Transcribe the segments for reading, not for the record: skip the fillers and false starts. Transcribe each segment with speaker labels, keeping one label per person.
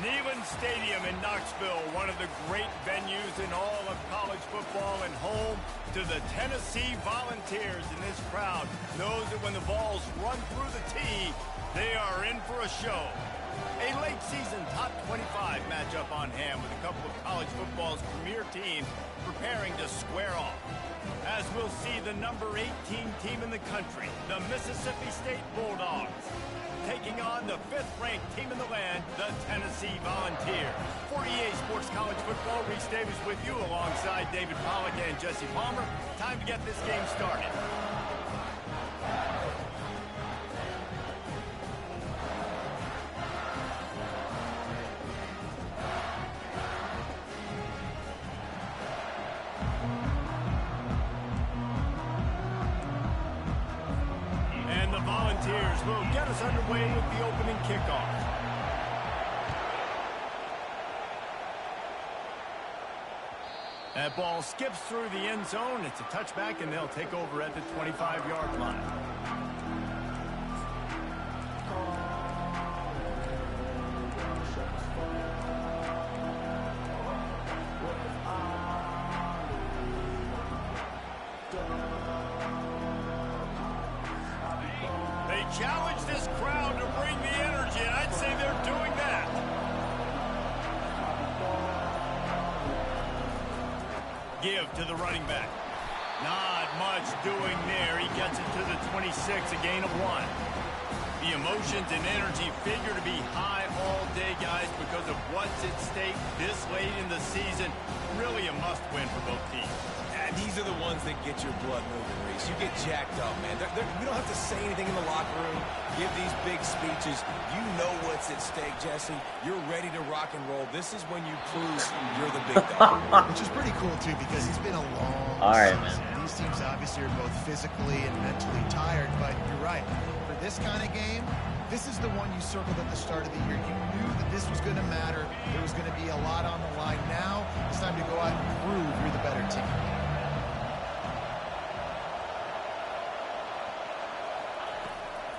Speaker 1: Neyland Stadium in Knoxville, one of the great venues in all of college football, and home to the Tennessee Volunteers. And this crowd knows that when the balls run through the tee, they are in for a show. A late season top 25 matchup on hand with a couple of college football's premier teams preparing to square off. As we'll see the number 18 team in the country, the Mississippi State Bulldogs, taking on the 5th-ranked team in the land, the Tennessee Volunteers. For EA Sports College Football, Reese Davis with you alongside David Pollack and Jesse Palmer. Time to get this game started. Volunteers will get us underway with the opening kickoff. That ball skips through the end zone. It's a touchback, and they'll take over at the 25-yard line. Challenge this crowd to bring the energy, and I'd say they're doing that. Give to the running back. Not much doing there. He gets it to the 26, a gain of 1. The emotions and energy figure to be high all day, guys, because of what's at stake this late in the season. Really a must-win for both teams.
Speaker 2: These are the ones that get your blood moving, Reese. You get jacked up, man. We don't have to say anything in the locker room, give these big speeches. You know what's at stake, Jesse. You're ready to rock and roll. This is when you prove you're the big dog.
Speaker 3: Which is pretty cool, too, because it's been a long season. These teams obviously are both physically and mentally tired, but you're right. For this kind of game, this is the one you circled at the start of the year. You knew that this was going to matter. There was going to be a lot on the line. Now it's time to go out and prove you're the better team.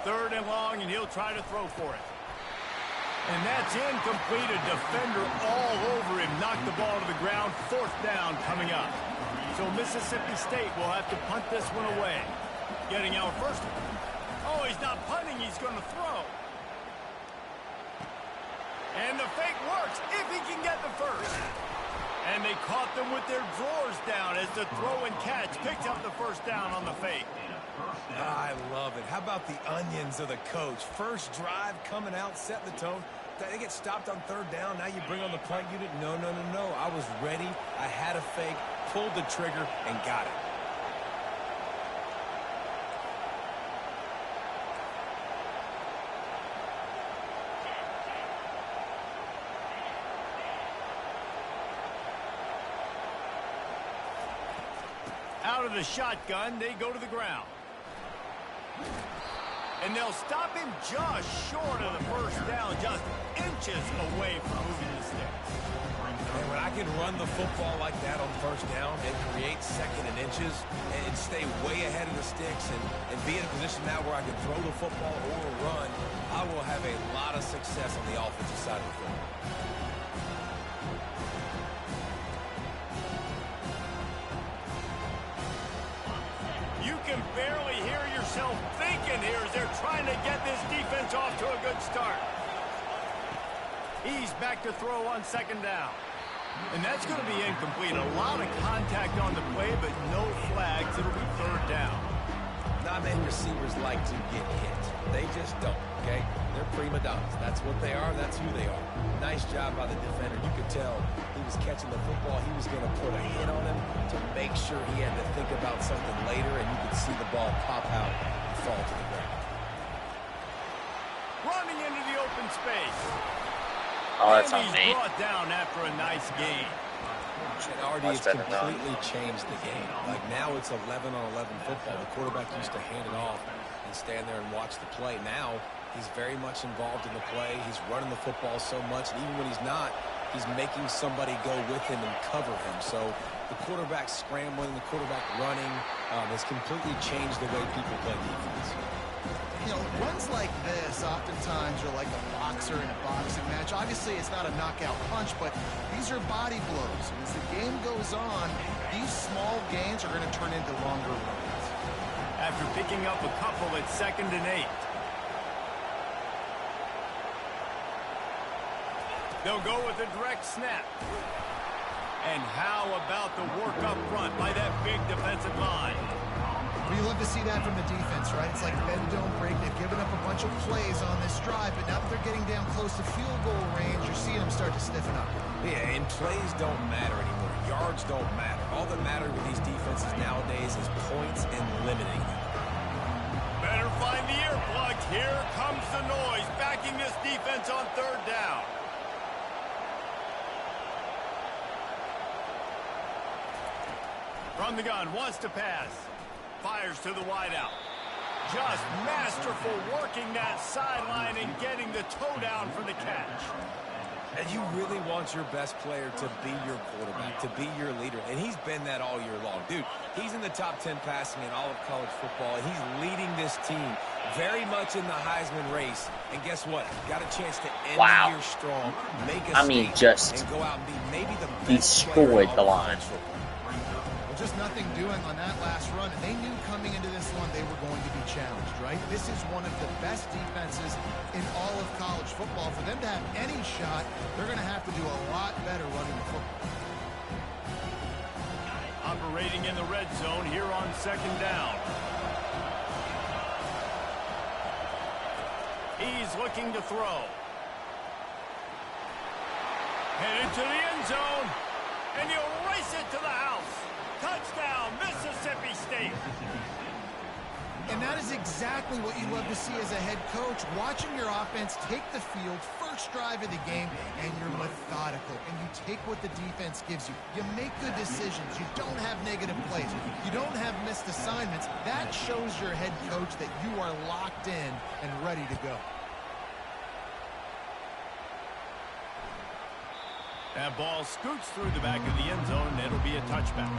Speaker 1: Third and long, and he'll try to throw for it. And that's incomplete. A defender all over him. Knocked the ball to the ground. 4th down coming up. So Mississippi State will have to punt this one away. Getting our first one. Oh, he's not punting. He's going to throw. And the fake works if he can get the first. And they caught them with their drawers down as the throw and catch picked up the first down on the fake.
Speaker 2: I love it. How about the onions of the coach? First drive coming out, setting the tone. They get stopped on 3rd down. Now you bring on the punt unit. No. I was ready. I had a fake, pulled the trigger, and got it.
Speaker 1: Out of the shotgun, they go to the ground. And they'll stop him just short of the first down, just inches away from moving the sticks.
Speaker 2: And when I can run the football like that on 1st down and create 2nd and inches and stay way ahead of the sticks and be in a position now where I can throw the football or run, I will have a lot of success on the offensive side of the football.
Speaker 1: You can barely hear yourself thinking here as they're trying to get this defense off to a good start. He's back to throw on 2nd down. And that's going to be incomplete. A lot of contact on the play, but no flags. It'll be 3rd down.
Speaker 2: Not many receivers like to get hit. They just don't, okay? They're prima donnas. That's what they are. That's who they are. Nice job by the defender. You could tell he was catching the football. He was going to put a hit on him to make sure he had to think about something later, and you could see the ball pop out and fall to the ground.
Speaker 1: Running into the open space.
Speaker 4: Oh, that's on
Speaker 1: he's
Speaker 4: me.
Speaker 1: brought down after a nice gain.
Speaker 2: And already it's completely changed the game. Like now it's 11-on-11 football. The quarterback used to hand it off and stand there and watch the play. Now he's very much involved in the play. He's running the football so much, and even when he's not, he's making somebody go with him and cover him. So the quarterback scrambling, the quarterback running has completely changed the way people play defense.
Speaker 3: You know, runs like this oftentimes are like a boxer in a boxing match. match. Obviously, it's not a knockout punch, but these are body blows. And as the game goes on, these small gains are going to turn into longer runs.
Speaker 1: After picking up a couple at 2nd and 8. They'll go with a direct snap. And how about the work up front by that big defensive line?
Speaker 3: We love to see that from the defense, right? It's like bend, don't break. They've given up a bunch of plays on this drive, but now that they're getting down close to field goal range, you're seeing them start to stiffen up.
Speaker 2: Yeah, and plays don't matter anymore. Yards don't matter. All that matters with these defenses nowadays is points and limiting them.
Speaker 1: Better find the earplugs. Here comes the noise, backing this defense on 3rd down. From the gun, wants to pass. Fires to the wideout. Just masterful working that sideline and getting the toe down for the catch.
Speaker 2: And you really want your best player to be your quarterback, to be your leader. And he's been that all year long. Dude, he's in the top 10 passing in all of college football. And he's leading this team very much in the Heisman race. And guess what? Got a chance to end the year strong, make a statement, and go out and be maybe the best player in all of college football.
Speaker 3: Just nothing doing on that last run, and they knew coming into this one they were going to be challenged, right? This is one of the best defenses in all of college football. For them to have any shot, they're going to have to do a lot better running the football.
Speaker 1: Operating in the red zone here on 2nd down. He's looking to throw. Headed to the end zone, and he'll race it to the house. Touchdown, Mississippi State.
Speaker 3: And that is exactly what you love to see as a head coach, watching your offense take the field, first drive of the game, and you're methodical, and you take what the defense gives you. You make good decisions. You don't have negative plays. You don't have missed assignments. That shows your head coach that you are locked in and ready to go.
Speaker 1: That ball scoots through the back of the end zone, and it'll be a touchback.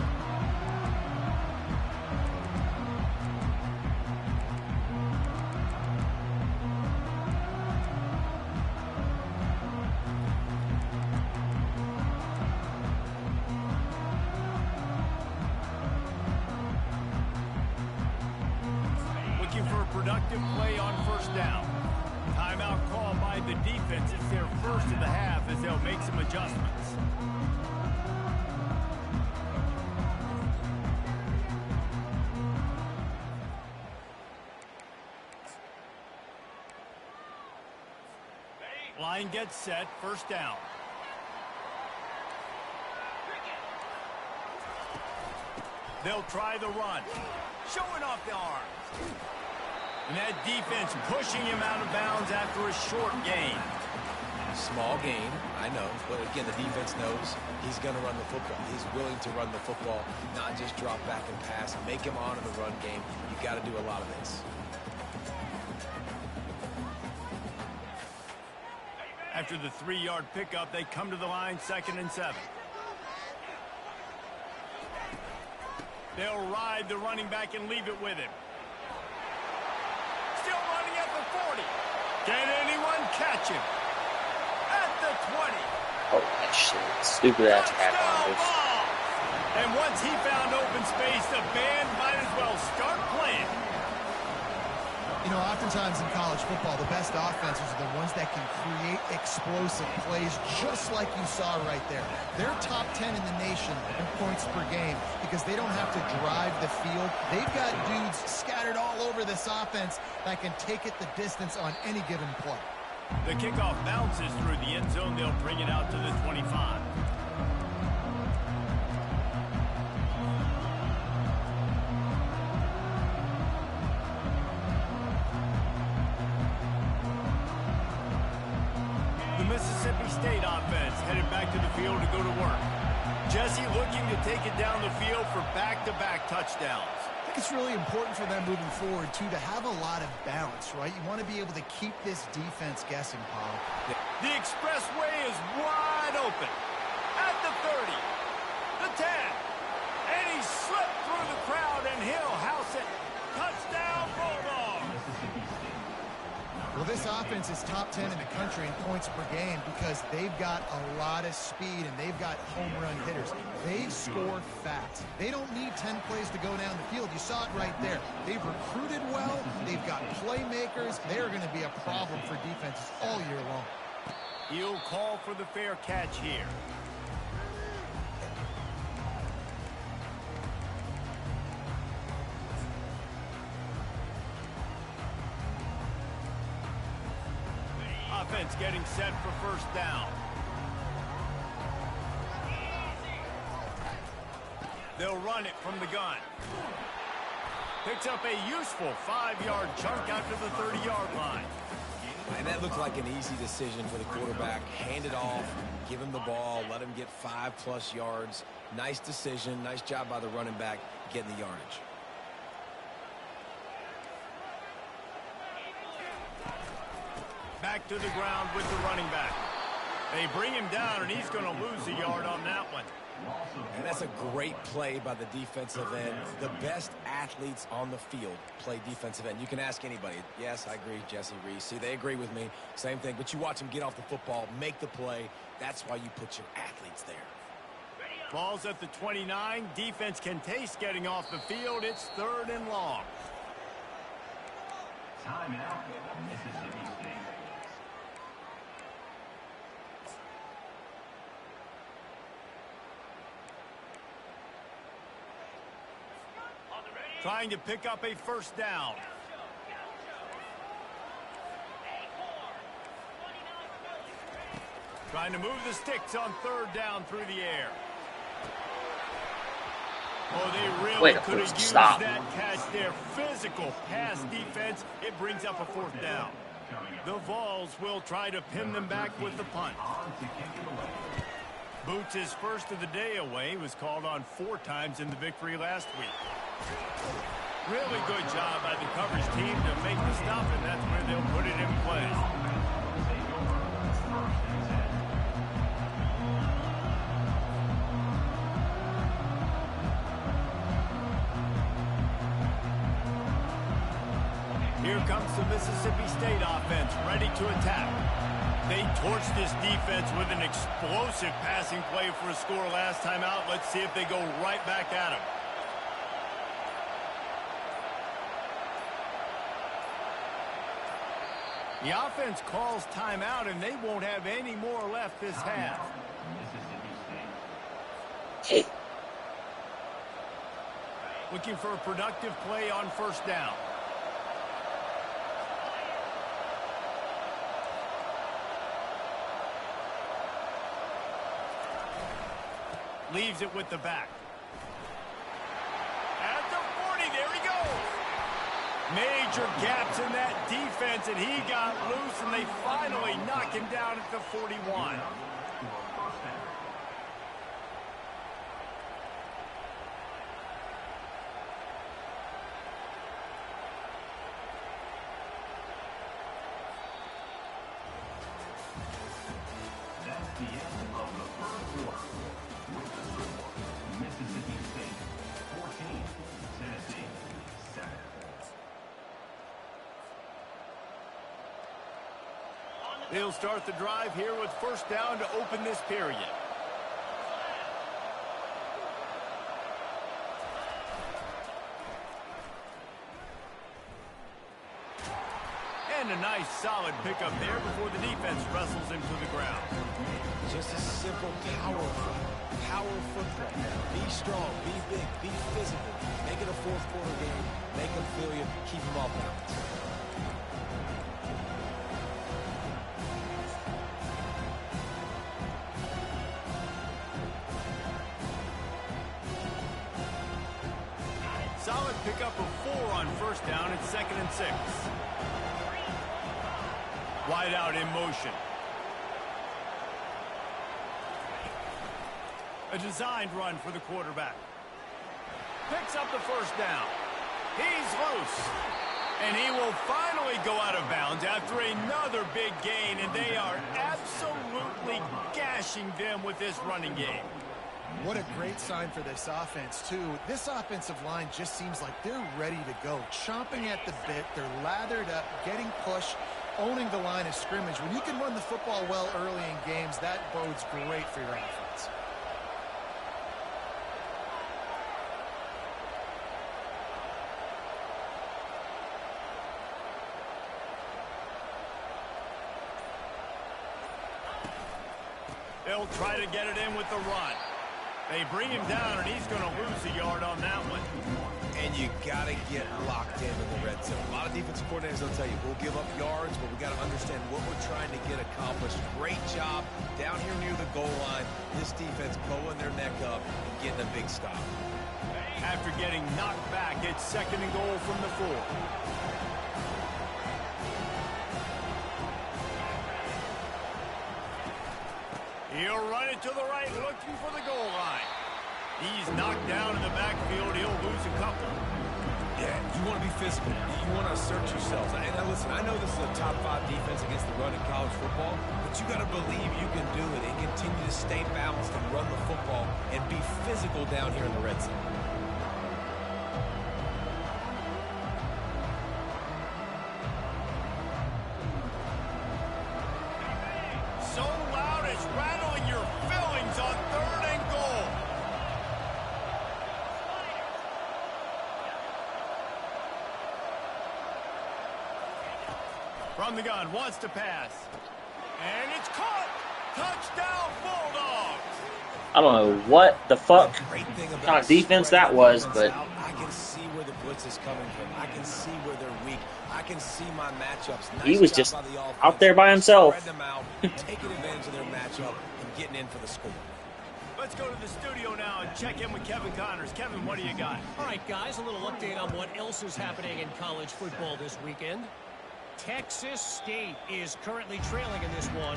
Speaker 1: Looking for a productive play on 1st down. Timeout called by the defense. It's their first of the half as they'll make some adjustments. Line gets set, 1st down. They'll try the run. Showing off the arms. And that defense pushing him out of bounds after a short gain.
Speaker 2: Small gain, I know. But again, the defense knows he's going to run the football. He's willing to run the football, not just drop back and pass. Make him honor the run game. You got to do a lot of this.
Speaker 1: After the 3-yard pickup, they come to the line, 2nd and 7. They'll ride the running back and leave it with him. Still running at the 40. Can anyone catch him? At the 20.
Speaker 4: Oh, that shit. Stupid ass tackle.
Speaker 1: And once he found open space, the band might as well start playing.
Speaker 3: You know, oftentimes in college football, the best offenses are the ones that can create explosive plays just like you saw right there. They're top 10 in the nation in points per game because they don't have to drive the field. They've got dudes scattered all over this offense that can take it the distance on any given play.
Speaker 1: The kickoff bounces through the end zone. They'll bring it out to the 25. Mississippi State offense headed back to the field to go to work. Jesse looking to take it down the field for back-to-back touchdowns.
Speaker 3: I think it's really important for them moving forward, too, to have a lot of balance, right? You want to be able to keep this defense guessing, Paul.
Speaker 1: The expressway is wide open. At the 30, the 10, and he slipped through the crowd, and he'll house it. Touchdown, Bulldogs.
Speaker 3: Well, this offense is top 10 in the country in points per game because they've got a lot of speed and they've got home run hitters. They score fast. They don't need 10 plays to go down the field. You saw it right there. They've recruited well. They've got playmakers. They're going to be a problem for defenses all year long.
Speaker 1: He'll call for the fair catch here. Offense getting set for first down. They'll run it from the gun. Picks up a useful 5-yard chunk out to the 30-yard line.
Speaker 2: And that looked like an easy decision for the quarterback. Hand it off, give him the ball, let him get 5+ yards. Nice decision. Nice job by the running back getting the yardage.
Speaker 1: Back to the ground with the running back. They bring him down, and he's going to lose a yard on that one.
Speaker 2: And that's a great play by the defensive end. The best athletes on the field play defensive end. You can ask anybody. Yes, I agree, Jesse Reese. See, they agree with me. Same thing. But you watch them get off the football, make the play. That's why you put your athletes there.
Speaker 1: Ball's at the 29. Defense can taste getting off the field. It's 3rd and long.
Speaker 5: Timeout, Mississippi State.
Speaker 1: Trying to pick up a first down. Trying to move the sticks on 3rd down through the air. Oh, they really could have used that catch there. Physical pass defense. It brings up a 4th down. The Vols will try to pin them back with the punt. Boots' first of the day away was called on 4 times in the victory last week. Really good job by the coverage team to make the stop, and that's where they'll put it in play. Here comes the Mississippi State offense, ready to attack. They torched this defense with an explosive passing play for a score last time out. Let's see if they go right back at him. The offense calls timeout, and they won't have any more left this half. Looking for a productive play on first down. Leaves it with the back. At the 40, there he goes. Major gaps in that defense, and he got loose, and they finally knock him down at the 41.
Speaker 5: That's the end of the first quarter. With the score, Mississippi State 14, Tennessee 7.
Speaker 1: They'll start the drive here with first down to open this period. And a nice solid pickup there before the defense wrestles him to the ground.
Speaker 2: Just a simple power football. Be strong, be big, be physical. Make it a 4th quarter game. Make them feel you. Keep them off balance.
Speaker 1: Solid pickup of 4 on first down at 2nd and 6. Wide out in motion. A designed run for the quarterback. Picks up the first down. He's loose. And he will finally go out of bounds after another big gain, and they are absolutely gashing them with this running game.
Speaker 3: What a great sign for this offense, too. This offensive line just seems like they're ready to go. Chomping at the bit, they're lathered up, getting pushed. owning the line of scrimmage. When you can run the football well early in games, that bodes great for your offense.
Speaker 1: They'll try to get it in with the run. They bring him down, and he's going to lose a yard on that one.
Speaker 2: And you got to get locked in the red zone. A lot of defensive coordinators will tell you, we'll give up yards, but we got to understand what we're trying to get accomplished. Great job down here near the goal line. This defense pulling their neck up and getting a big stop.
Speaker 1: After getting knocked back, it's 2nd and goal from the 4. He'll run it to the right, looking for the goal line. He's knocked down in the backfield. He'll lose a couple.
Speaker 2: Yeah, you want to be physical. You want to assert yourselves. And now listen, I know this is a top 5 defense against the run in college football, but you got to believe you can do it and continue to stay balanced and run the football and be physical down here in the red zone.
Speaker 1: So loud it's rattling your fillings on 3rd and goal. From the gun, wants to pass. And it's caught. Touchdown, Bulldogs.
Speaker 4: I don't know what the fuck kind of defense that was, but
Speaker 2: I can see where the blitz is coming from. I can see where they're weak. I can see my matchups. Nice
Speaker 4: he was
Speaker 2: job
Speaker 4: just
Speaker 2: by the offense.
Speaker 4: out there by himself.
Speaker 2: Spread them out, taking advantage of their matchup, and getting in for the score.
Speaker 1: Let's go to the studio now and check in with Kevin Connors. Kevin, what do you got?
Speaker 6: All right, guys, a little update on what else is happening in college football this weekend. Texas State is currently trailing in this one,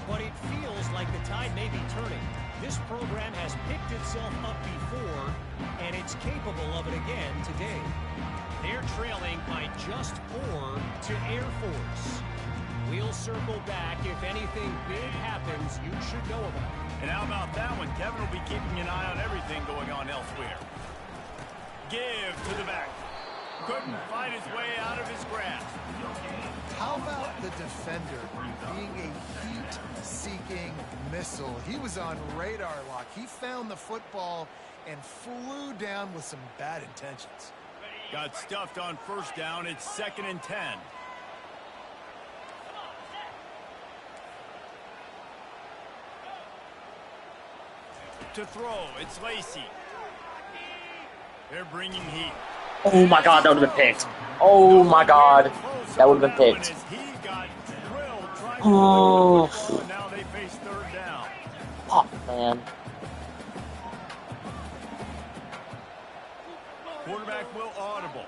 Speaker 6: but it feels like the tide may be turning. This program has picked itself up before, and it's capable of it again today. They're trailing by just 4 to Air Force. We'll circle back. If anything big happens, you should know about it.
Speaker 1: And how about that one? Kevin will be keeping an eye on everything going on elsewhere. Give to the back. Couldn't find his way out of his grasp.
Speaker 3: How about the defender being a heat-seeking missile? He was on radar lock. He found the football and flew down with some bad intentions.
Speaker 1: Got stuffed on 1st down. It's 2nd and 10. To throw, it's Lacey. They're bringing heat.
Speaker 4: oh my god, that would have been picked. Oh my god, that would have been picked. Oh,
Speaker 1: Now they face 3rd down.
Speaker 4: oh man.
Speaker 1: Quarterback will audible.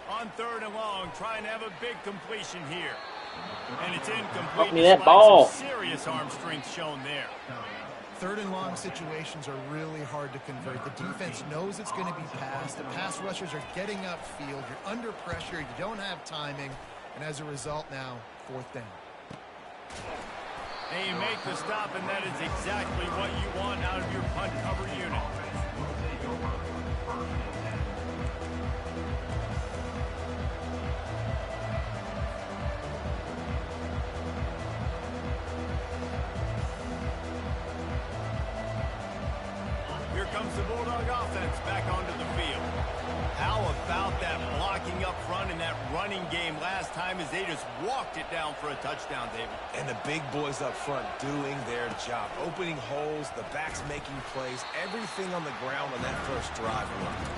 Speaker 1: On 3rd and long, trying to have a big completion here. And it's incomplete.
Speaker 4: Give me that ball.
Speaker 1: Some serious arm strength shown there.
Speaker 3: 3rd and long situations are really hard to convert. The defense knows it's going to be passed. The pass rushers are getting upfield. You're under pressure. You don't have timing. And as a result now, 4th down.
Speaker 1: And you make the stop, and that is exactly what you want out of your punt cover unit. Here comes the Bulldog offense back onto the field. How about that blocking up front in that running game last time as they just walked it down for a touchdown, David?
Speaker 2: And the big boys up front doing their job. Opening holes, the backs making plays, everything on the ground on that first drive.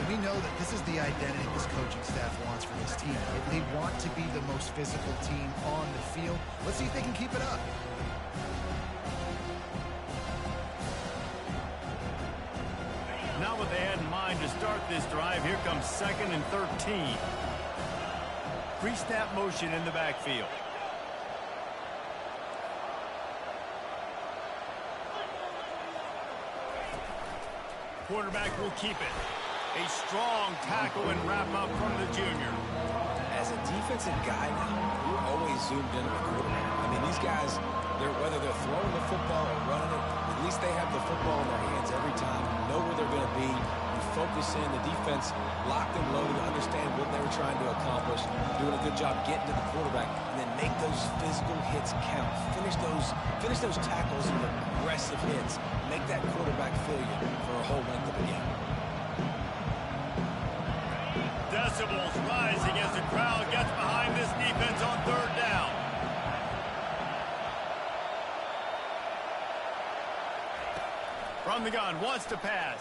Speaker 3: And we know that this is the identity this coaching staff wants for this team. They want to be the most physical team on the field. Let's see if they can keep it up.
Speaker 1: Not what they had in mind to start this drive. Here comes 2nd and 13. Pre-snap motion in the backfield. Quarterback will keep it. A strong tackle and wrap up from the junior.
Speaker 2: As a defensive guy now, you're always zoomed in on the quarterback. I mean, these guys, whether they're throwing the football or running it, at least they have the football in their hands every time. You know where they're going to be. You focus in. The defense locked and loaded, understand what they were trying to accomplish, doing a good job getting to the quarterback, and then make those physical hits count. Finish those tackles with aggressive hits. Make that quarterback feel you for a whole length of the game.
Speaker 1: Decibels rising as the crowd gets behind this defense on third down. From the gun, wants to pass.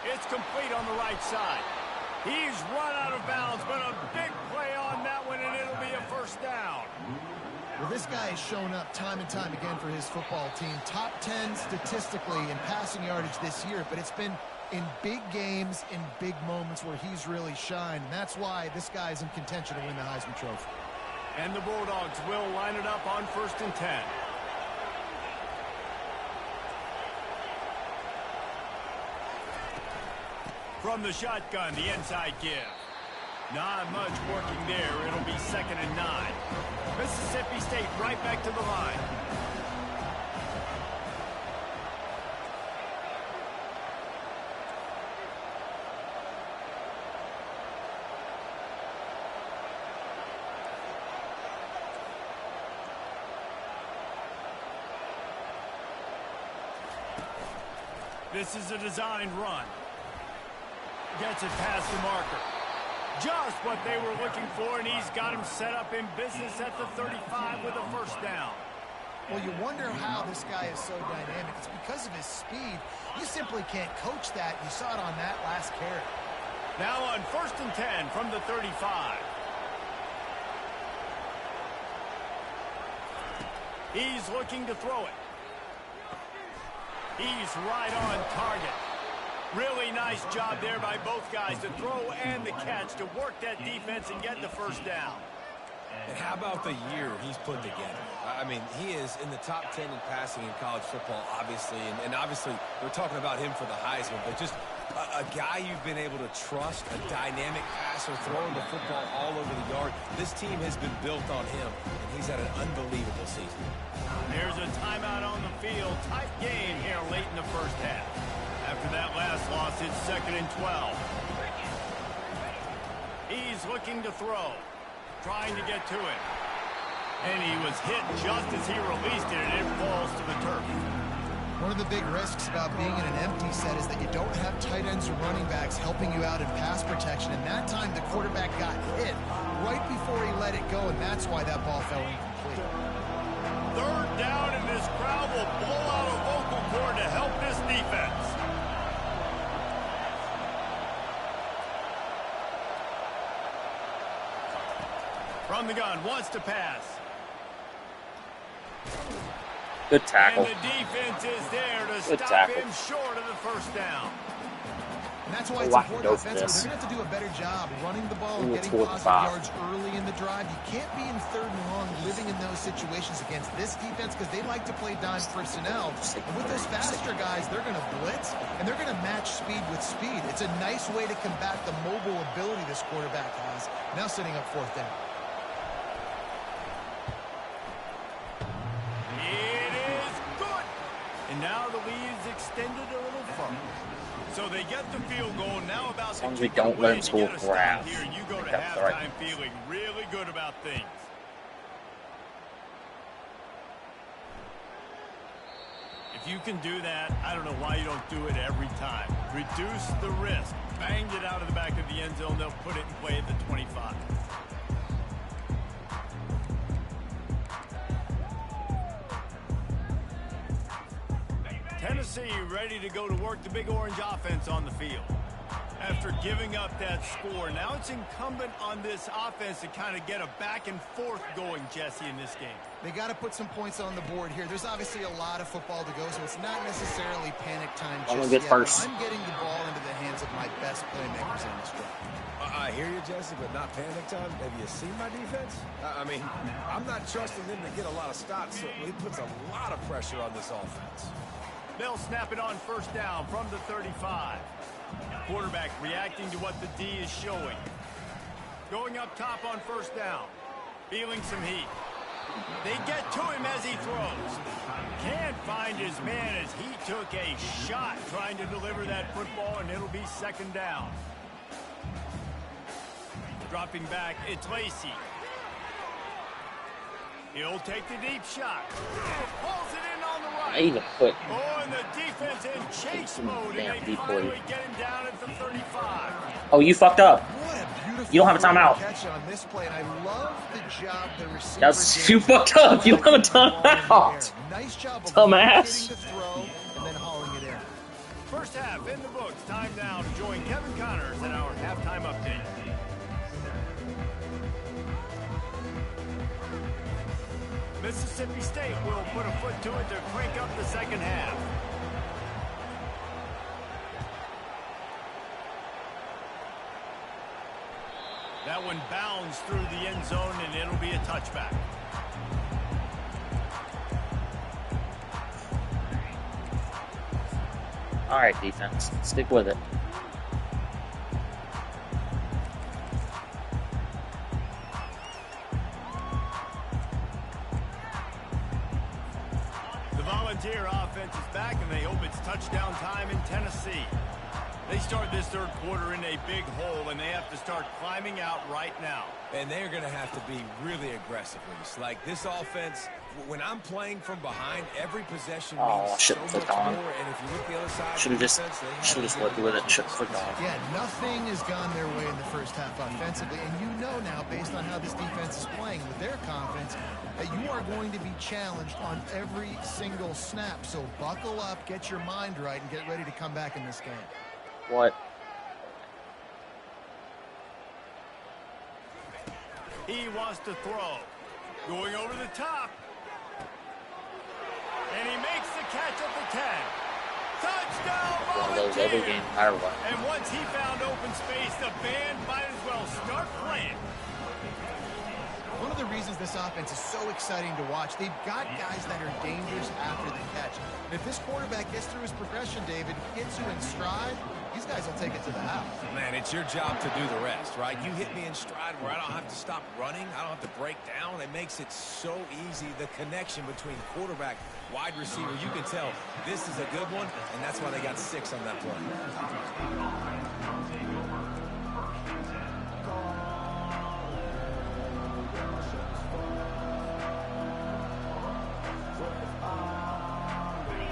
Speaker 1: It's complete on the right side. He's run out of bounds, but a big play on that one, and it'll be a first down.
Speaker 3: Well, this guy has shown up time and time again for his football team. Top 10 statistically in passing yardage this year, but it's been in big games, in big moments where he's really shined. And that's why this guy's in contention to win the Heisman Trophy.
Speaker 1: And the Bulldogs will line it up on 1st and 10. From the shotgun, the inside give. Not much working there. It'll be 2nd and 9. Mississippi State right back to the line. This is a designed run. Gets it past the marker. Just what they were looking for, and he's got him set up in business at the 35 with a first down.
Speaker 3: Well, you wonder how this guy is so dynamic. It's because of his speed. You simply can't coach that. You saw it on that last carry.
Speaker 1: Now on 1st and 10 from the 35. He's looking to throw it. He's right on target. Really nice job there by both guys to throw and the catch to work that defense and get the first down.
Speaker 2: And how about the year he's put together? I mean, he is in the top 10 in passing in college football, obviously. And obviously, we're talking about him for the Heisman, but just a guy you've been able to trust, a dynamic passer, throwing the football all over the yard. This team has been built on him, and he's had an unbelievable season.
Speaker 1: There's a timeout on the field. Tight game here late in the first half. After that last loss, it's 2nd and 12. He's looking to throw. Trying to get to it. And he was hit just as he released it, and it falls to the turf.
Speaker 3: One of the big risks about being in an empty set is that you don't have tight ends or running backs helping you out in pass protection. And that time, the quarterback got hit right before he let it go, and that's why that ball fell incomplete.
Speaker 1: 3rd down, and this crowd will blow out a vocal cord to help this defense. From the gun, wants to pass.
Speaker 4: Good tackle.
Speaker 1: And the defense is there to stop him short of the first down.
Speaker 3: And that's why it's important offensively. They're going to have to do a better job running the ball and getting positive yards early in the drive. You can't be in 3rd and long living in those situations against this defense because they like to play dime personnel. And with those faster guys, they're going to blitz, and they're going to match speed with speed. It's a nice way to combat the mobile ability this quarterback has. Now setting up 4th down.
Speaker 1: And now the lead's extended a little further. So they get the field goal. Now about
Speaker 4: as long as we don't let them score crap.
Speaker 1: Here, you go to halftime feeling really good about things. If you can do that, I don't know why you don't do it every time. Reduce the risk. Banged it out of the back of the end zone. They'll put it in play at the 25. Tennessee ready to go to work the Big Orange offense on the field. After giving up that score, now it's incumbent on this offense to kind of get a back and forth going, Jesse, in this game.
Speaker 3: They got to put some points on the board here. There's obviously a lot of football to go, so it's not necessarily panic time just yet. I'm getting the ball into the hands of my best playmakers on this drive.
Speaker 2: I hear you, Jesse, but not panic time. Have you seen my defense? I mean, I'm not trusting them to get a lot of stops, so it puts a lot of pressure on this offense.
Speaker 1: They'll snap it on 1st down from the 35. Quarterback reacting to what the D is showing. Going up top on first down. Feeling some heat. They get to him as he throws. Can't find his man as he took a shot trying to deliver that football, and it'll be second down. Dropping back, it's Lacey. He'll take the deep shot. Pulls it in on the right.
Speaker 4: I even put.
Speaker 1: Oh, and the defense in chase mode, and they finally get him down at the 35.
Speaker 4: Oh, you fucked up.
Speaker 3: What a beautiful
Speaker 4: You don't have a timeout.
Speaker 3: catch on this play, and I love the job the receiver
Speaker 4: That's
Speaker 3: did.
Speaker 4: you fucked up. You don't have a timeout.
Speaker 3: Nice job of
Speaker 4: Dumbass.
Speaker 3: getting the throw and then hauling it in.
Speaker 1: First half in the books. Time now to join Kevin Connors in our halftime update. Mississippi State will put a foot to it to crank up the second half. That one bounds through the end zone, and it'll be a touchback.
Speaker 4: All right, defense, stick with it.
Speaker 1: The Volunteer offense is back, and they hope it's touchdown time in Tennessee. They start this third quarter in a big hole, and they have to start climbing out right now.
Speaker 2: And they're going to have to be really aggressive with us. Like this offense, when I'm playing from behind, every possession means so much
Speaker 4: clicked
Speaker 2: more.
Speaker 4: on.
Speaker 2: And if you look the other side,
Speaker 4: Should have just looked with it. Should have clicked on.
Speaker 3: Yeah, nothing has gone their way in the first half offensively, and you know now, based on how this defense is playing with their confidence, that you are going to be challenged on every single snap. So buckle up, get your mind right, and get ready to come back in this game.
Speaker 4: What?
Speaker 1: He wants to throw. Going over the top. And he makes the catch at the 10. Touchdown,
Speaker 4: One of those every game, no matter what.
Speaker 1: And once he found open space, the band might as well start playing.
Speaker 3: One of the reasons this offense is so exciting to watch, they've got guys that are dangerous after the catch. And if this quarterback gets through his progression, David, hits you in stride, these guys will take it to the house.
Speaker 2: Man, it's your job to do the rest, right? You hit me in stride where I don't have to stop running. I don't have to break down. It makes it so easy. The connection between quarterback, wide receiver, you can tell this is a good one, and that's why they got 6 on that play.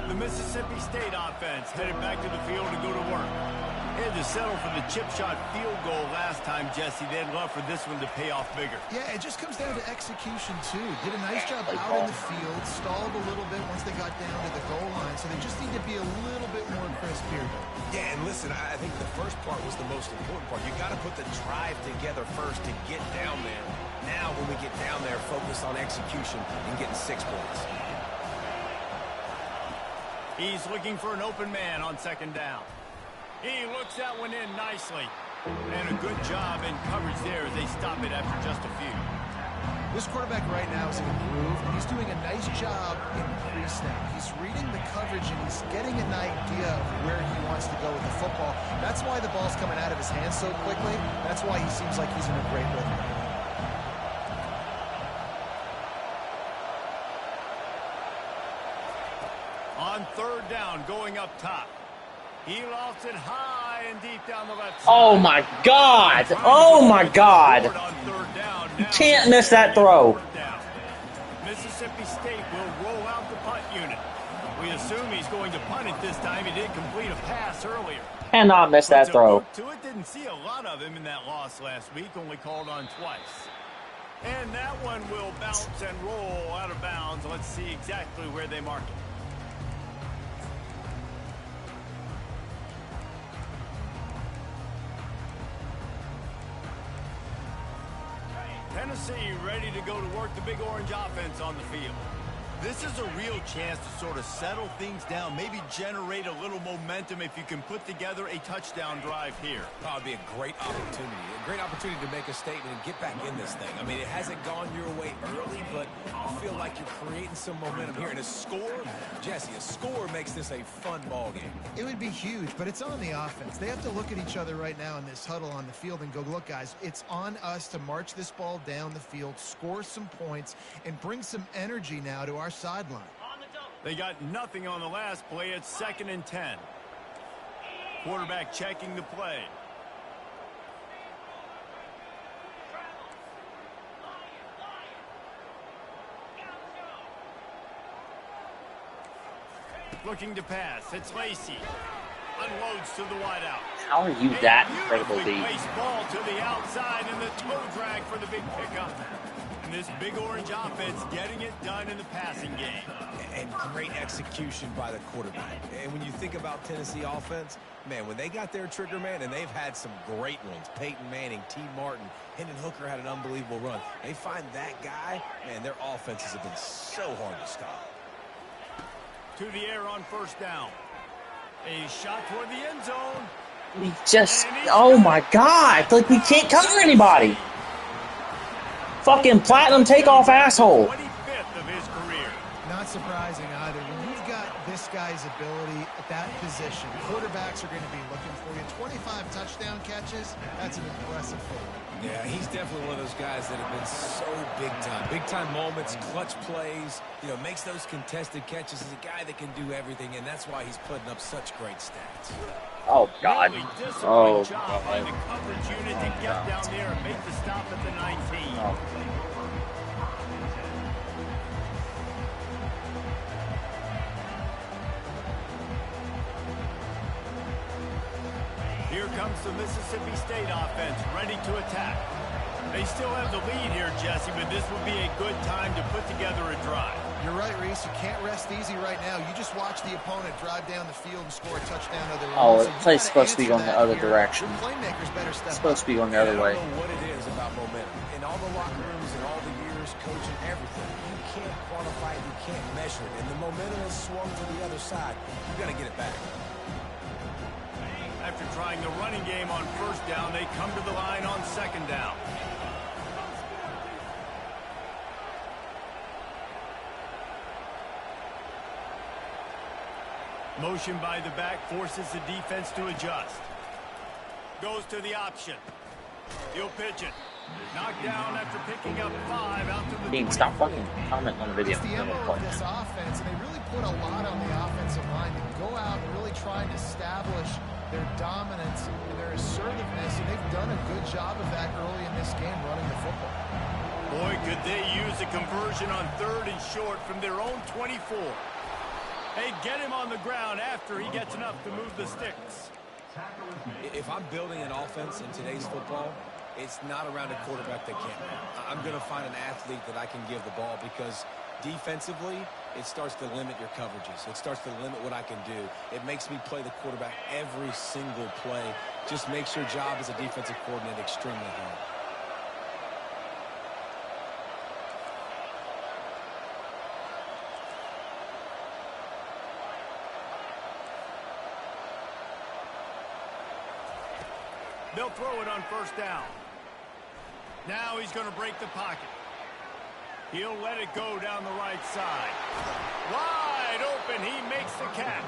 Speaker 1: The Mississippi State offense headed back to the field to go to work. They had to settle for the chip shot field goal last time, Jesse. They'd love for this one to pay off bigger.
Speaker 3: Yeah, it just comes down to execution, too. Did a nice job out in the field, stalled a little bit once they got down to the goal line, so they just need to be a little bit more crisp here.
Speaker 2: Yeah, and listen, I think the first part was the most important part. You got to put the drive together first to get down there. Now, when we get down there, focus on execution and getting 6 points.
Speaker 1: He's looking for an open man on second down. He looks that one in nicely. And a good job in coverage there as they stop it after just a few.
Speaker 3: This quarterback right now is in a groove, and he's doing a nice job in pre-snap. He's reading the coverage, and he's getting an idea of where he wants to go with the football. That's why the ball's coming out of his hands so quickly. That's why he seems like he's in a great rhythm.
Speaker 1: On third down, going up top. He lofts it high and deep down the left side.
Speaker 4: Oh my God! Oh my God! You can't miss that throw.
Speaker 1: Mississippi State will roll out the punt unit. We assume he's going to punt it this time. He did complete a pass earlier.
Speaker 4: Cannot miss that throw.
Speaker 1: To it, didn't see a lot of him in that loss last week. Only called on twice. And that one will bounce and roll out of bounds. Let's see exactly where they mark it. Tennessee ready to go to work the Big Orange offense on the field. This is a real chance to sort of settle things down, maybe generate a little momentum if you can put together a touchdown drive here.
Speaker 2: Oh, it'd be a great opportunity to make a statement and get back in this thing. I mean, it hasn't gone your way early, but I feel like you're creating some momentum here. And a score, Jesse, a score makes this a fun ball game.
Speaker 3: It would be huge, but it's on the offense. They have to look at each other right now in this huddle on the field and go, look, guys, it's on us to march this ball down the field, score some points, and bring some energy now to our sideline.
Speaker 1: They got nothing on the last play. It's 2nd and 10. Quarterback checking the play. Looking to pass. It's Lacey. Unloads to the wideout.
Speaker 4: How are you that incredible, D?
Speaker 1: Ball to the outside and the toe drag for the big pickup. And this big orange offense getting it done in the passing game.
Speaker 2: And great execution by the quarterback. And when you think about Tennessee offense, man, when they got their trigger man, and they've had some great ones, Peyton Manning, T. Martin, Hendon Hooker had an unbelievable run. They find that guy, man, their offenses have been so hard to stop.
Speaker 1: To the air on 1st down. A shot toward the end zone.
Speaker 4: We just, oh my God, like we can't cover anybody. Fucking platinum takeoff asshole.
Speaker 1: 25th of his career.
Speaker 3: Not surprising either. When you've got this guy's ability at that position, quarterbacks are going to be looking for you. 25 touchdown catches, that's an impressive thing.
Speaker 2: Yeah, he's definitely one of those guys that have been so big time. Big time moments, clutch plays, you know, makes those contested catches. He's a guy that can do everything, and that's why he's putting up such great stats.
Speaker 4: Oh, God.
Speaker 1: Really
Speaker 4: Oh,
Speaker 1: job by the coverage unit to get down there and make the stop at the 19.
Speaker 4: Oh.
Speaker 1: Here comes the Mississippi State offense, ready to attack. They still have the lead here, Jesse, but this would be a good time to put together a drive.
Speaker 3: You're right, Reese. You can't rest easy right now. You just watch the opponent drive down the field and score a touchdown of their own.
Speaker 4: Oh, the play's supposed to be going the other direction.
Speaker 3: Playmakers better step
Speaker 4: It's supposed to be going the other way.
Speaker 2: I don't know what it is about momentum. In all the locker rooms and all the years coaching everything, you can't quantify it, you can't measure it. And the momentum has swung to the other side. You got to get it back.
Speaker 1: After trying the running game on 1st down, they come to the line on 2nd down. Motion by the back forces the defense to adjust. Goes to the option. He'll pitch it. Knocked down after picking up 5 out to the
Speaker 4: Dean, stop fucking commenting on the video.
Speaker 3: It's the MO of this offense, and they really put a lot on the offensive line to go out and really try and establish their dominance and their assertiveness, and they've done a good job of that early in this game running the football.
Speaker 1: Boy, could they use a conversion on 3rd and short from their own 24. Hey, get him on the ground after he gets enough to move the sticks.
Speaker 2: If I'm building an offense in today's football, it's not around a quarterback that can't run. I'm going to find an athlete that I can give the ball because defensively, it starts to limit your coverages. It starts to limit what I can do. It makes me play the quarterback every single play. Just makes your job as a defensive coordinator extremely hard.
Speaker 1: They'll throw it on 1st down. Now he's going to break the pocket. He'll let it go down the right side. Wide open, he makes the catch.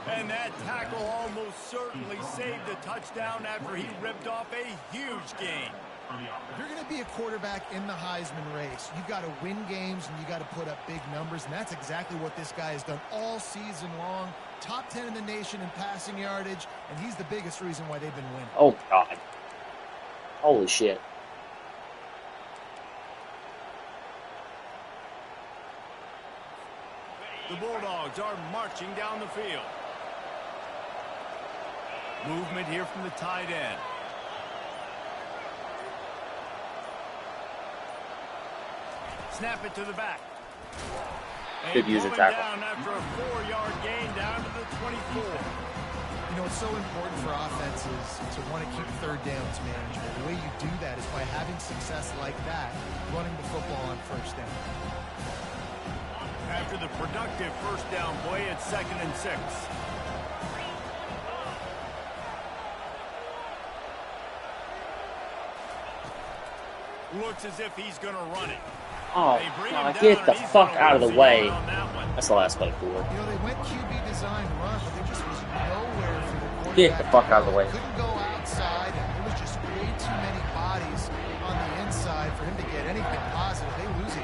Speaker 1: And that tackle almost certainly saved the touchdown after he ripped off a huge gain.
Speaker 3: If you're going to be a quarterback in the Heisman race, you've got to win games and you got to put up big numbers, and that's exactly what this guy has done all season long. Top 10 in the nation in passing yardage, and he's the biggest reason why they've been winning.
Speaker 4: Oh, God. Holy shit.
Speaker 1: The Bulldogs are marching down the field. Movement here from the tight end. Snap it to the back.
Speaker 4: Good user tackle.
Speaker 1: Down after a 4-yard gain down to the 24.
Speaker 3: You know, it's so important for offenses to want to keep 3rd downs manageable. The way you do that is by having success like that, running the football on 1st down.
Speaker 1: After the productive first down play, it's 2nd and 6. Looks as if he's going to run it.
Speaker 4: Oh, no, get the fuck out of the way. That's the last play for it.
Speaker 3: You know, they went QB design run, but there just was nowhere for the quarterback.
Speaker 4: Get the fuck out of the way.
Speaker 3: Couldn't go outside, and there was just way too many bodies on the inside for him to get anything positive. They lose it.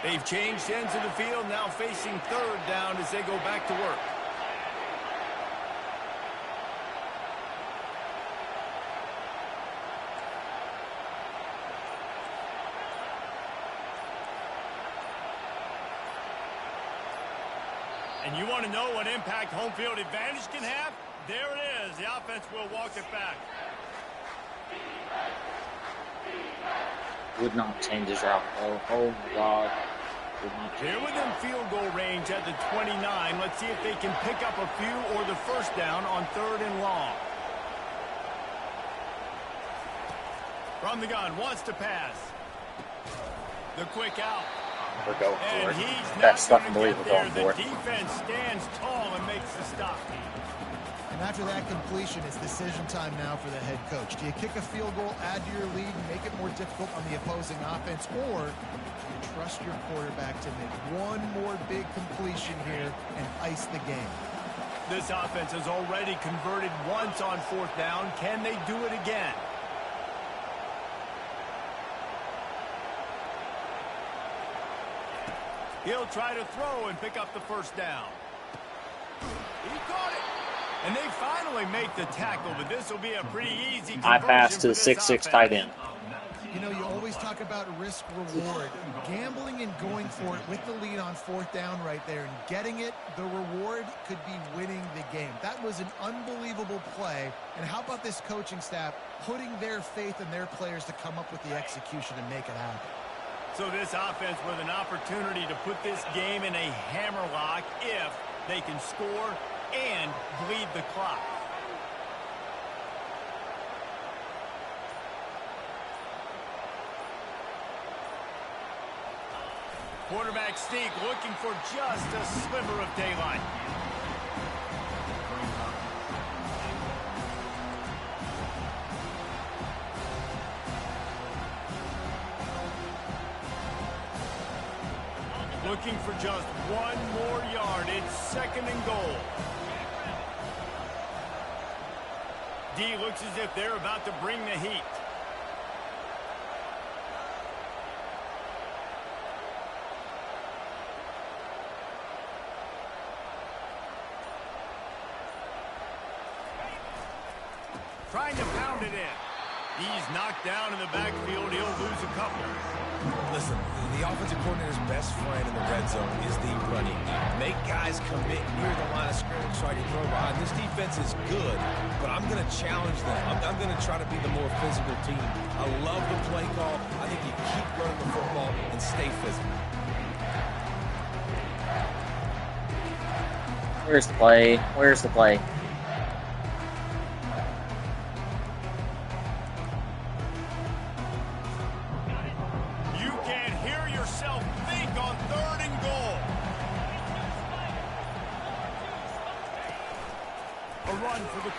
Speaker 1: They've changed ends of the field, now facing 3rd down as they go back to work. And you want to know what impact home field advantage can have? There it is. The offense will walk it back.
Speaker 4: Would not change his route. Oh my God.
Speaker 1: They're within field goal range at the 29. Let's see if they can pick up a few or the first down on 3rd and long. From the gun, wants to pass. The quick out.
Speaker 4: We're going for
Speaker 1: And
Speaker 4: it.
Speaker 1: he's
Speaker 4: Best
Speaker 1: not
Speaker 4: fucking
Speaker 1: going
Speaker 4: believe
Speaker 1: to
Speaker 4: we're
Speaker 1: get
Speaker 4: going
Speaker 1: there.
Speaker 4: for
Speaker 1: The
Speaker 4: it.
Speaker 1: defense stands tall and makes the stop.
Speaker 3: And after that completion, it's decision time now for the head coach. Do you kick a field goal, add to your lead, and make it more difficult on the opposing offense, or do you trust your quarterback to make one more big completion here and ice the game?
Speaker 1: This offense has already converted once on 4th down. Can they do it again? He'll try to throw and pick up the first down. He caught it. And they finally make the tackle, but this will be a pretty easy conversion.
Speaker 4: I pass to the
Speaker 1: for this
Speaker 4: 6'6"
Speaker 1: offense.
Speaker 4: tight end.
Speaker 3: You know, you always talk about risk-reward. Gambling and going for it with the lead on 4th down right there and getting it, the reward could be winning the game. That was an unbelievable play. And how about this coaching staff putting their faith in their players to come up with the execution and make it happen?
Speaker 1: So this offense with an opportunity to put this game in a hammerlock if they can score and bleed the clock. Quarterback sneak looking for just a sliver of daylight. Looking for just one more yard. It's 2nd and goal. D looks as if they're about to bring the heat. Trying to pound it in. He's knocked down in the backfield. He'll lose a couple.
Speaker 2: Listen, the offensive coordinator's best friend in the red zone is the running game. Make guys commit near the line of scrimmage so I can throw behind. This defense is good, but I'm going to challenge them. I'm going to try to be the more physical team. I love the play call. I think you keep running the football and stay physical.
Speaker 4: Where's the play? Where's the play?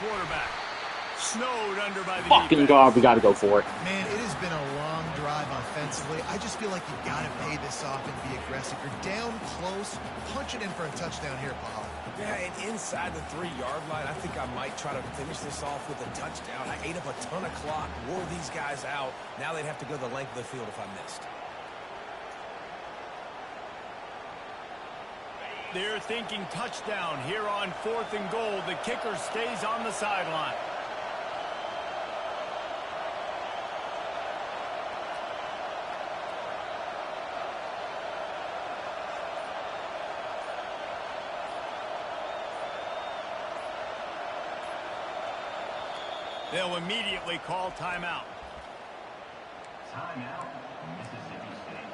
Speaker 1: Quarterback. Snowed under by the
Speaker 4: fucking God, we got to go for it.
Speaker 3: Man, it has been a long drive offensively. I just feel like you've got to pay this off and be aggressive. You're down close. Punch it in for a touchdown here, Paul.
Speaker 2: Yeah, and inside the 3-yard line, I think I might try to finish this off with a touchdown. I ate up a ton of clock, wore these guys out. Now they'd have to go the length of the field if I missed.
Speaker 1: They're thinking touchdown here on 4th and goal. The kicker stays on the sideline. They'll immediately call timeout.
Speaker 5: Timeout, Mississippi State.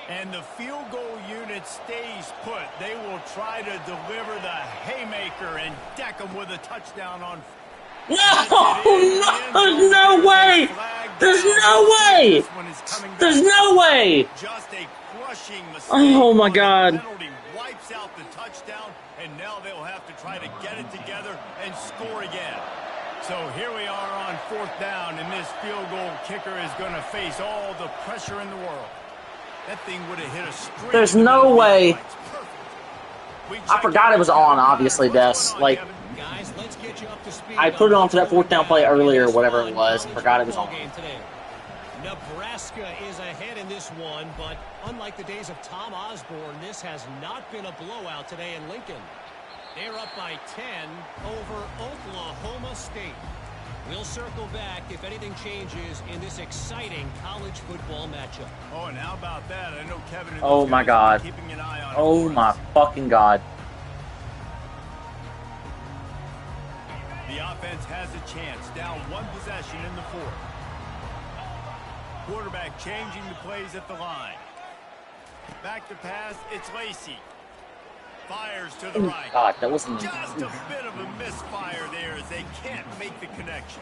Speaker 1: And the field goal unit stays put. They will try to deliver the haymaker and deck them with a touchdown on.
Speaker 4: No way! There's no way! There's no way!
Speaker 1: Just a crushing mistake.
Speaker 4: Oh my God.
Speaker 1: The penalty wipes out the touchdown, and now they'll have to try to get it together and score again. So here we are on 4th down, and this field goal kicker is going to face all the pressure in the world. That thing would have hit a straight.
Speaker 4: There's no way. I forgot it was on, obviously, Des. Like,
Speaker 6: Guys, let's get you up to speed.
Speaker 4: I put it on for that 4th down play earlier, whatever it was. Forgot it was on.
Speaker 6: Nebraska is ahead in this one, but unlike the days of Tom Osborne, this has not been a blowout today in Lincoln. They're up by 10 over Oklahoma State. We'll circle back if anything changes in this exciting college football matchup.
Speaker 1: Oh, and how about that? I know Kevin.
Speaker 4: Oh my God.
Speaker 1: Keeping an eye on
Speaker 4: Oh my fucking God.
Speaker 1: The offense has a chance. Down 1 possession in the 4th. Quarterback changing the plays at the line. Back to pass. It's Lacey. Fires to the right.
Speaker 4: God, that wasn't.
Speaker 1: Just a bit of a misfire there as they can't make the connection.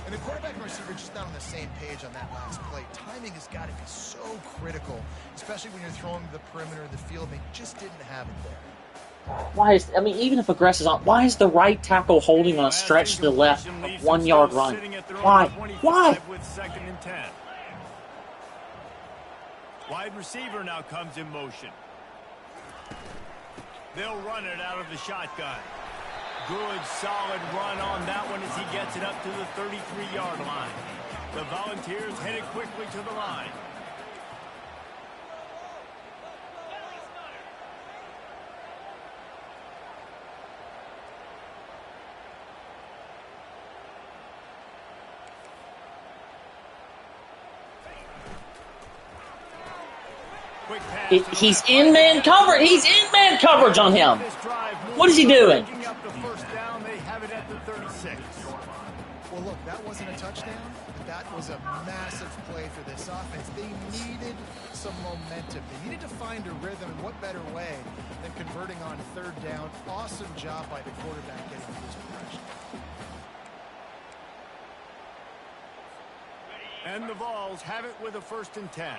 Speaker 3: And the quarterback and receiver just not on the same page on that last play. Timing has got to be so critical, especially when you're throwing to the perimeter of the field. They just didn't have it there.
Speaker 4: Why is, I mean, even if aggress is on, why is the right tackle holding on a stretch to the left, a 1 yard run? Why? Why?
Speaker 1: With 2nd and 10. Wide receiver now comes in motion. They'll run it out of the shotgun. Good, solid run on that one as he gets it up to the 33-yard line. The Volunteers headed quickly to the line.
Speaker 4: He's in man coverage. He's in man coverage on him. What is he doing?
Speaker 3: Well, look, that wasn't a touchdown, but that was a massive play for this offense. They needed some momentum. They needed to find a rhythm, and what better way than converting on 3rd down. Awesome job by the quarterback getting this progression.
Speaker 1: And the Vols have it with a 1st and 10.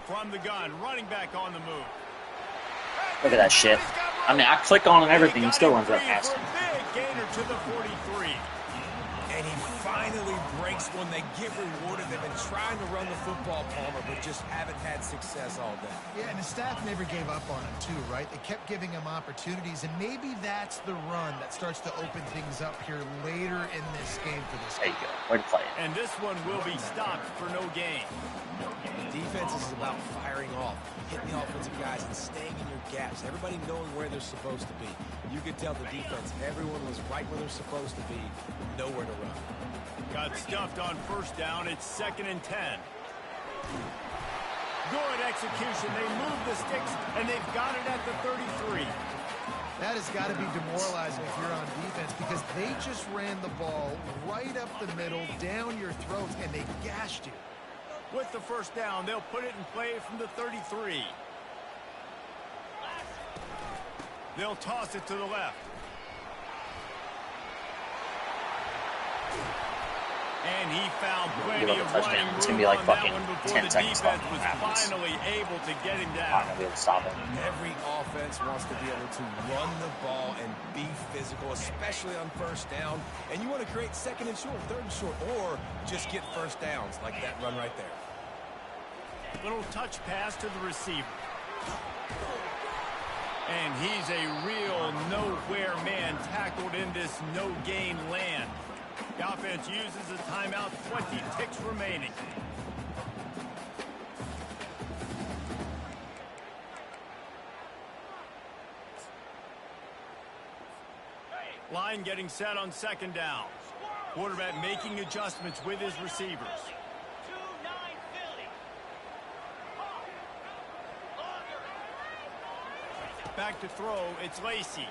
Speaker 1: From the gun, running back on the move.
Speaker 4: Look at that shit. I mean, I click on and everything, he still runs right past him.
Speaker 1: Big gainer to the 43.
Speaker 2: And he finally breaks one. They get rewarded. They've been trying to run the football, Palmer, but just haven't had success all day.
Speaker 3: Yeah, and the staff never gave up on him, too, right? They kept giving him opportunities, and maybe that's the run that starts to open things up here later in this game for this
Speaker 4: There
Speaker 3: guy.
Speaker 4: you go. Way to play it.
Speaker 1: And this one will be stopped for no gain.
Speaker 2: Defense is about firing off, hitting the offensive guys, and staying in your gaps. Everybody knowing where they're supposed to be. You could tell the defense, everyone was right where they're supposed to be, nowhere to run.
Speaker 1: Got stuffed on 1st down. It's 2nd and 10. Good execution. They move the sticks, and they've got it at the 33.
Speaker 3: That has got to be demoralizing if you're on defense because they just ran the ball right up the middle, down your throats, and they gashed you.
Speaker 1: With the 1st down, they'll put it in play from the 33. They'll toss it to the left. And he found plenty
Speaker 4: give up a
Speaker 1: of
Speaker 4: touchdown.
Speaker 1: running
Speaker 4: It's gonna be
Speaker 1: room
Speaker 4: like
Speaker 1: on that
Speaker 4: fucking
Speaker 1: one before
Speaker 4: 10
Speaker 1: the
Speaker 4: seconds left
Speaker 1: defense
Speaker 4: when
Speaker 1: was
Speaker 4: it happens.
Speaker 1: finally able to get him
Speaker 4: I'm
Speaker 1: down.
Speaker 4: not gonna be able to stop it.
Speaker 2: Every offense wants to be able to run the ball and be physical, especially on first down. And you want to create second and short, third and short, or just get first downs like that run right there.
Speaker 1: Little touch pass to the receiver. And he's a real nowhere man tackled in this no-gain land. The offense uses a timeout, 20 ticks remaining. Line getting set on second down. Quarterback making adjustments with his receivers. Back to throw, it's Lacey.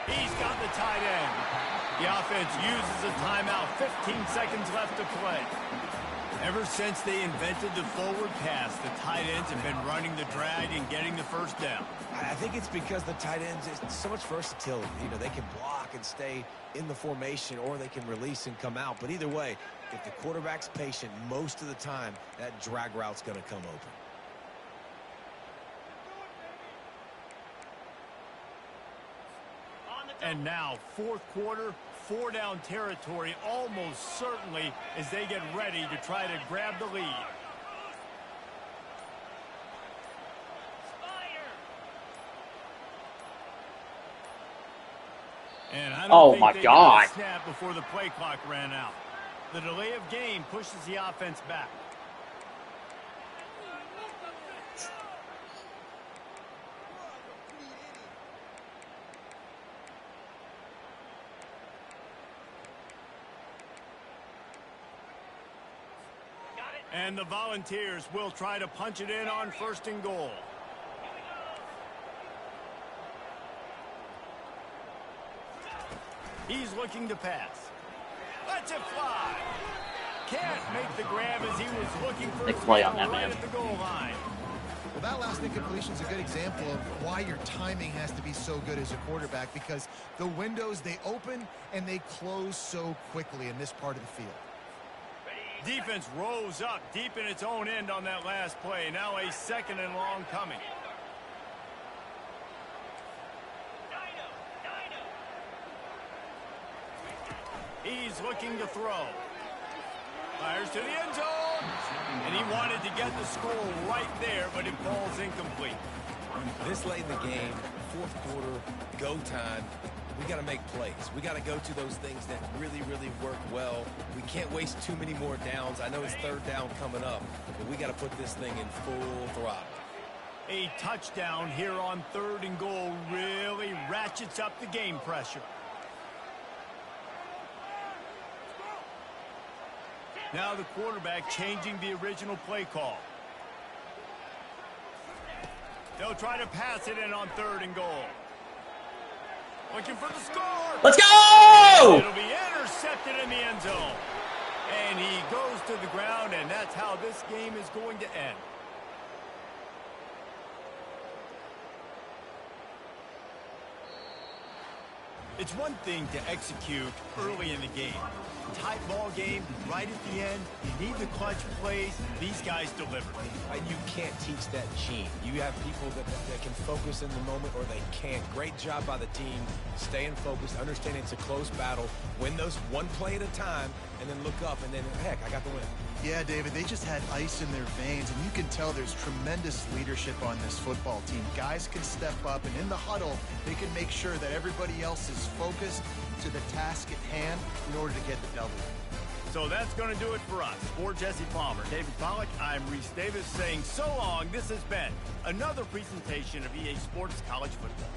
Speaker 1: He's got the tight end. The offense uses a timeout, 15 seconds left to play. Ever since they invented the forward pass, the tight ends have been running the drag and getting the first down.
Speaker 2: I think it's because the tight ends is so much versatility. You know, they can block and stay in the formation, or they can release and come out. But either way, if the quarterback's patient most of the time, that drag route's going to come open.
Speaker 1: And now, fourth quarter, 4-down territory almost certainly as they get ready to try to grab the lead. And I don't think they got a snap before the play clock ran out. The delay of game pushes the offense back. And the Volunteers will try to punch it in on first and goal. He's looking to pass. Lets it fly. Can't make the grab as he was looking for
Speaker 4: Big play on that,
Speaker 1: right
Speaker 4: man.
Speaker 1: at the goal line.
Speaker 3: Well, that last incompletion is a good example of why your timing has to be so good as a quarterback, because the windows, they open and they close so quickly in this part of the field.
Speaker 1: Defense rose up deep in its own end on that last play. Now a second and long coming. He's looking to throw. Fires to the end zone. And he wanted to get the score right there, but it falls incomplete.
Speaker 2: This late in the game, fourth quarter, go time. We got to make plays. We got to go to those things that really, really work well. We can't waste too many more downs. I know it's third down coming up, but we got to put this thing in full throttle.
Speaker 1: A touchdown here on third and goal really ratchets up the game pressure. Now the quarterback changing the original play call. They'll try to pass it in on third and goal. Looking for the score.
Speaker 4: Let's go!
Speaker 1: It'll be intercepted in the end zone. And he goes to the ground, and that's how this game is going to end. It's one thing to execute early in the game. Tight ball game, right at the end. You need the clutch plays. These guys deliver.
Speaker 2: You can't teach that gene. You have people that can focus in the moment, or they can't. Great job by the team, staying focused, understanding it's a close battle, win those one play at a time, and then look up, and then, heck, I got the win.
Speaker 3: Yeah, David, they just had ice in their veins, and you can tell there's tremendous leadership on this football team. Guys can step up, and in the huddle, they can make sure that everybody else is focused to the task at hand in order to get the W.
Speaker 1: So that's going to do it for us. For Jesse Palmer, David Pollack, I'm Reese Davis saying so long. This has been another presentation of EA Sports College Football.